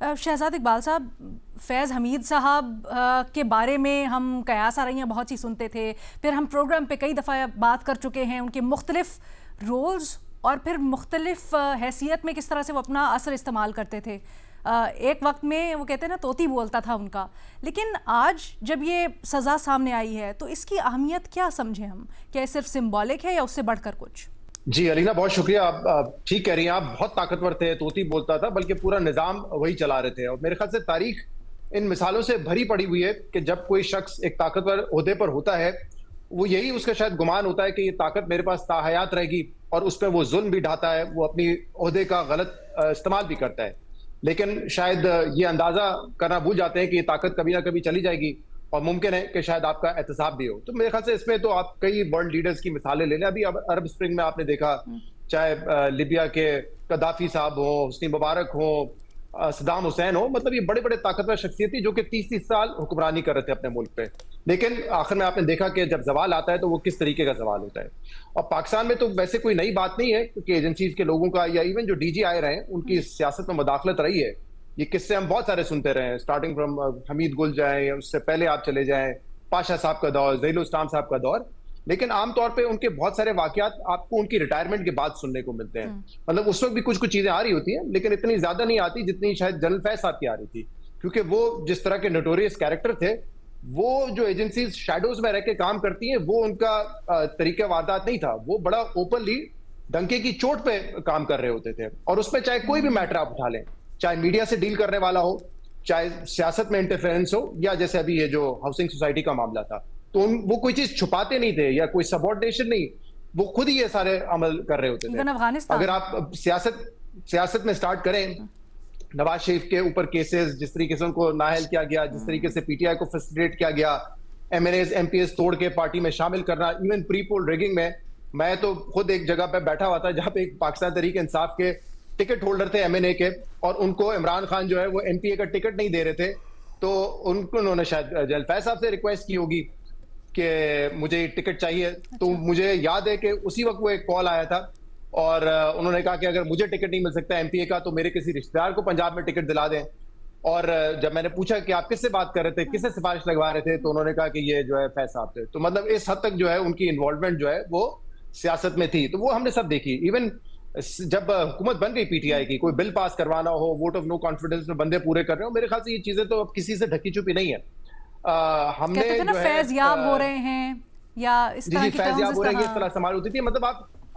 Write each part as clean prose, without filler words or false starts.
शहजाद इकबाल साहब, फैज़ हमीद साहब के बारे में हम कयास आ रही हैं बहुत सी सुनते थे, फिर हम प्रोग्राम पे कई दफ़ा बात कर चुके हैं उनके मुख्तलिफ रोल्स और फिर मुख्तलिफ हैसियत में किस तरह से वो अपना असर इस्तेमाल करते थे। एक वक्त में वो कहते हैं ना तोती बोलता था उनका, लेकिन आज जब ये सज़ा सामने आई है तो इसकी अहमियत क्या समझें हम? क्या ये सिर्फ सिंबॉलिक है या उससे बढ़कर कुछ? जी अलीना, बहुत शुक्रिया। आप ठीक कह रही हैं। आप बहुत ताकतवर थे, तोती बोलता था, बल्कि पूरा निजाम वही चला रहे थे। और मेरे ख्याल से तारीख इन मिसालों से भरी पड़ी हुई है कि जब कोई शख्स एक ताकतवर ओहदे पर होता है, वो यही उसका शायद गुमान होता है कि ये ताकत मेरे पास ताहयात रहेगी, और उस पर वो जुल्म भी ढाता है, वो अपनी ओहदे का गलत इस्तेमाल भी करता है। लेकिन शायद ये अंदाजा करना भूल जाते हैं कि ये ताकत कभी ना कभी चली जाएगी, और मुमकिन है कि शायद आपका एहतसाब भी हो। तो मेरे ख्याल से इसमें तो आप कई वर्ल्ड लीडर्स की मिसालें ले लें। अभी अरब स्प्रिंग में आपने देखा, चाहे लिबिया के कदाफी साहब हो, हुस्नी मुबारक हो, सद्दाम हुसैन हो, मतलब ये बड़े बड़े ताकतवर शख्सियत थी जो कि 30-30 साल हुक्मरानी कर रहे थे अपने मुल्क पे। लेकिन आखिर में आपने देखा कि जब जवाल आता है तो वो किस तरीके का जवाल होता है। और पाकिस्तान में तो वैसे कोई नई बात नहीं है कि एजेंसीज के लोगों का या इवन जो DGI रहे उनकी सियासत में मुदाखलत रही है। ये किस्से हम बहुत सारे सुनते रहे हैं, स्टार्टिंग फ्रॉम हमीद गुल जाए, उससे पहले आप चले जाएं पाशा साहब का दौर, ज़हील इस्लाम साहब का दौर। लेकिन आमतौर पे उनके बहुत सारे वाकयात आपको उनकी रिटायरमेंट के बाद सुनने को मिलते हैं। मतलब उस वक्त भी कुछ कुछ चीजें आ रही होती हैं, लेकिन इतनी ज्यादा नहीं आती जितनी शायद जनरल फैज साहब की आ रही थी, क्योंकि वो जिस तरह के नोटोरियस कैरेक्टर थे, वो जो एजेंसीज शैडोज में रह के काम करती हैं, वो उनका तरीका वारदात नहीं था। वो बड़ा ओपनली डंके की चोट पे काम कर रहे होते थे, और उसमें चाहे कोई भी मैटर आप उठा लें, चाहे मीडिया से डील करने वाला हो, चाहे सियासत में इंटरफेरेंस हो, या जैसे अभी ये जो हाउसिंग सोसाइटी का मामला था, तो वो कोई चीज छुपाते नहीं थे या कोई सबऑर्डिनेशन नहीं, वो खुद ही ये सारे अमल कर रहे होते थे। अगर आप सियासत में स्टार्ट करें, नवाज शरीफ के ऊपर केसेस, जिस तरीके से उनको नाअहल किया गया, जिस तरीके से PTI को फैसिलिटेट किया गया, MNAs MPs तोड़ के पार्टी में शामिल करना, इवन प्री पोल रिगिंग में, मैं तो खुद एक जगह पे बैठा हुआ था जहां पे एक पाकिस्तान तहरीक इंसाफ के टिकट होल्डर थे MNA के, और उनको इमरान खान जो है वो MPA का टिकट नहीं दे रहे थे, तो उन्होंने शायद जनरल फैज साहब से रिक्वेस्ट की होगी कि मुझे टिकट चाहिए। तो मुझे याद है कि उसी वक्त वो एक कॉल आया था, और उन्होंने कहा कि अगर मुझे टिकट नहीं मिल सकता MPA का, तो मेरे किसी रिश्तेदार को पंजाब में टिकट दिला दें। और जब मैंने पूछा कि आप किससे बात कर रहे थे, किससे सिफारिश लगवा रहे थे, तो उन्होंने कहा कि ये जो है फैज साहब थे। तो मतलब इस हद तक जो है उनकी इन्वॉल्वमेंट जो है वो सियासत में थी। तो वो हमने सब देखी। इवन जब हुकूमत बन गई PTI की, कोई बिल पास करवाना हो, वोट ऑफ नो कॉन्फिडेंस में बंदे पूरे कर रहे हो, मेरे ख्याल से ये चीजें तो अब किसी से ढकी छुपी नहीं है। हमने कहते ना फैज़याब हो रहे हैं या इस तरह की फैज़याब हो रहे हैं, इस तरह इस्तेमाल होती थी। मतलब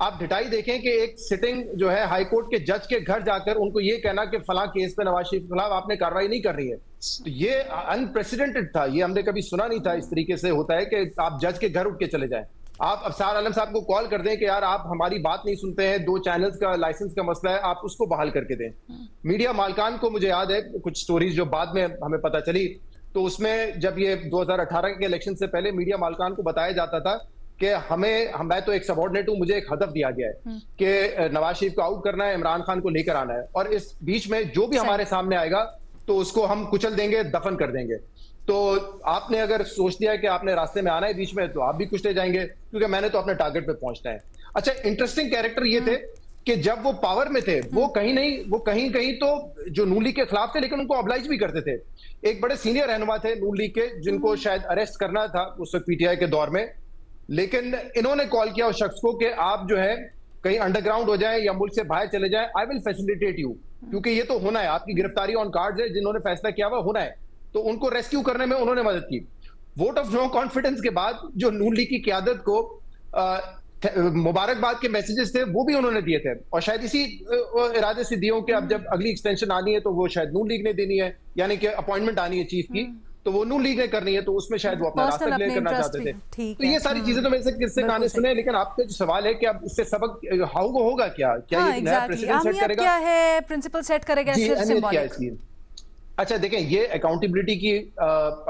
आप ढिठाई देखें कि एक सिटिंग जो है हाई कोर्ट के जज के घर जाकर उनको ये कहना कि फलां केस पे नवाज शरीफ के खिलाफ आपने कार्रवाई नहीं कर रही है, तो ये अनप्रेसिडेंटेड था। ये हमने कभी सुना नहीं था इस तरीके से होता है कि आप जज के घर उठ के चले जाएं। आप अफसार आलम साहब को कॉल कर दें कि यार आप हमारी बात नहीं सुनते हैं, 2 चैनल्स का लाइसेंस का मसला है, आप उसको बहाल करके दें। मीडिया मालकान को मुझे याद है कुछ स्टोरीज जो बाद में हमें पता चली, तो उसमें जब ये 2018 के इलेक्शन से पहले मीडिया मालकान को बताया जाता था कि मैं तो एक सबऑर्डिनेट हूं, मुझे एक हदफ दिया गया है कि नवाज शरीफ को आउट करना है, इमरान खान को लेकर आना है, और इस बीच में जो भी हमारे सामने आएगा तो उसको हम कुचल देंगे, दफन कर देंगे। तो आपने अगर सोच लिया कि आपने रास्ते में आना है बीच में, तो आप भी कुचले जाएंगे, क्योंकि मैंने तो अपने टारगेट पे पहुंचना है। अच्छा, इंटरेस्टिंग कैरेक्टर ये थे कि जब वो पावर में थे, वो कहीं कहीं तो जो नून लीग के खिलाफ थे, लेकिन उनको ऑब्लाइज भी करते थे। एक बड़े सीनियर रहनुमा थे नून लीग के, जिनको शायद अरेस्ट करना था उस वक्त PTI के दौर में, लेकिन इन्होंने कॉल किया उस शख्स को कि आप जो है कहीं अंडरग्राउंड हो जाए या मुल्क से बाहर चले जाए, आई विल फैसिलिटेट यू, क्योंकि ये तो होना है, आपकी गिरफ्तारी ऑन कार्ड्स है, जिन्होंने फैसला किया हुआ होना है। तो उनको रेस्क्यू करने में उन्होंने मदद की। वोट ऑफ नो कॉन्फिडेंस के बाद जो नून लीग की क्यादत को मुबारकबाद के मैसेजेस थे, वो भी उन्होंने दिए थे, और शायद इसी इरादे से दिए कि अब जब अगली एक्सटेंशन आनी है तो वो शायद नून लीग ने देनी है, यानी कि अपॉइंटमेंट आनी है चीफ की, तो वो नून लीग ने करनी है, तो उसमें शायद वो अपना रास्ता क्लियर करना चाहते थे। तो ये सारी चीजें तो मेरे से किससे कहानी सुने, लेकिन आपका जो सवाल है कि अब इससे सबक हाउ वो होगा, क्या ये नया प्रेसिडेंट सेट करेगा, क्या है प्रिंसिपल सेट करेगा, अच्छा देखें, ये अकाउंटेबिलिटी की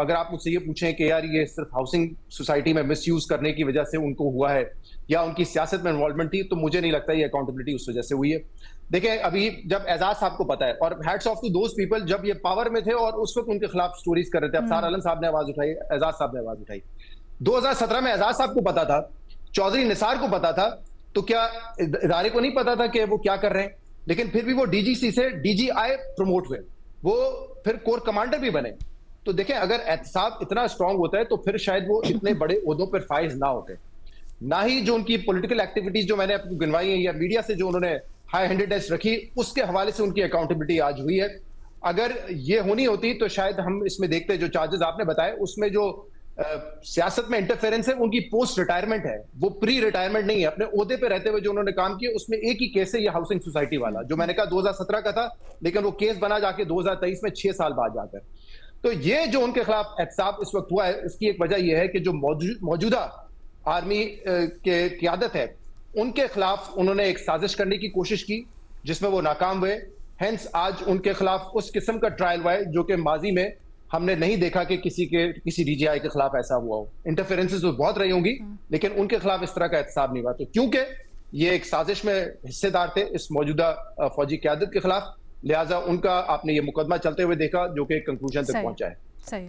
अगर आप मुझसे ये पूछें कि यार ये सिर्फ हाउसिंग सोसाइटी में मिसयूज करने की वजह से उनको हुआ है या उनकी सियासत में इन्वॉल्वमेंट थी, तो मुझे नहीं लगता ये अकाउंटेबिलिटी उस वजह से हुई है। देखें, अभी जब एजाज साहब को पता है, और hats off to those people जब ये पावर में थे और उस वक्त उनके खिलाफ स्टोरीज कर रहे थे, अफसार आलम साहब ने आवाज उठाई, एजाज साहब ने आवाज उठाई। 2017 में एजाज साहब को पता था, चौधरी निसार को पता था, तो क्या इदारे को नहीं पता था कि वो क्या कर रहे हैं? लेकिन फिर भी वो DGC से DGI प्रमोट हुए। वो फिर कोर कमांडर भी बने। तो देखें, अगर एहतसाब इतना स्ट्रांग होता है तो फिर शायद वो इतने बड़े ओहदों पर फाइज ना होते। ना ही जो उनकी पॉलिटिकल एक्टिविटीज जो मैंने आपको गिनवाई है या मीडिया से जो उन्होंने हाई हैंडेडनेस रखी, उसके हवाले से उनकी अकाउंटेबिलिटी आज हुई है। अगर ये होनी होती तो शायद हम इसमें देखते, जो चार्जेस आपने बताए उसमें जो सियासत में इंटरफेरेंस है उनकी पोस्ट रिटायरमेंट है, वो प्री रिटायरमेंट नहीं है। अपने ओहदे पे रहते हुए जो उन्होंने काम किया उसमें एक ही केस है, ये हाउसिंग सोसाइटी वाला, जो मैंने कहा 2017 का था, लेकिन वो केस बना जाके 2023 में 6 साल बाद जाकर। तो ये जो उनके खिलाफ एहतसाब इस वक्त हुआ है, उसकी एक वजह यह है कि जो मौजूदा आर्मी के क़यादत है, उनके खिलाफ उन्होंने एक साजिश करने की कोशिश की जिसमें वो नाकाम हुए। हेंस आज उनके खिलाफ उस किस्म का ट्रायल हुआ है जो कि माजी में हमने नहीं देखा कि किसी डीजीआई के खिलाफ ऐसा हुआ हो। इंटरफेरेंसेस तो बहुत रही होंगी, लेकिन उनके खिलाफ इस तरह का एहतसाब नहीं हुआ। तो क्योंकि ये एक साजिश में हिस्सेदार थे इस मौजूदा फौजी क़यादत के खिलाफ, लिहाजा उनका आपने ये मुकदमा चलते हुए देखा जो कि कंक्लूजन तक पहुंचा है। सही।